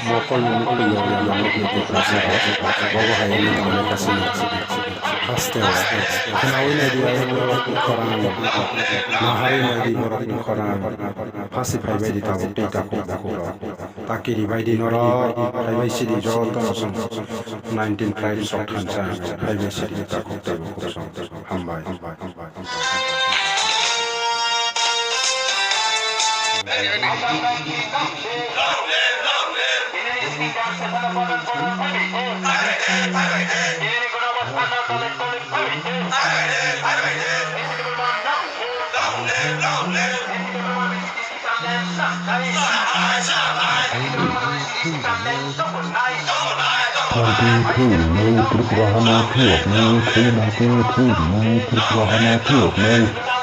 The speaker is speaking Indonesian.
Mokol mukul yang lebih kasih bawa hari ini kami kasih haste kenawin dia koran mahari nadi orang koran pasti pai di tahu kita taki di bai di noro pai sidi jodoh langsung 19 pride sok kanca pai sidi takut hambai Terperahana tiup, terperahana tiup,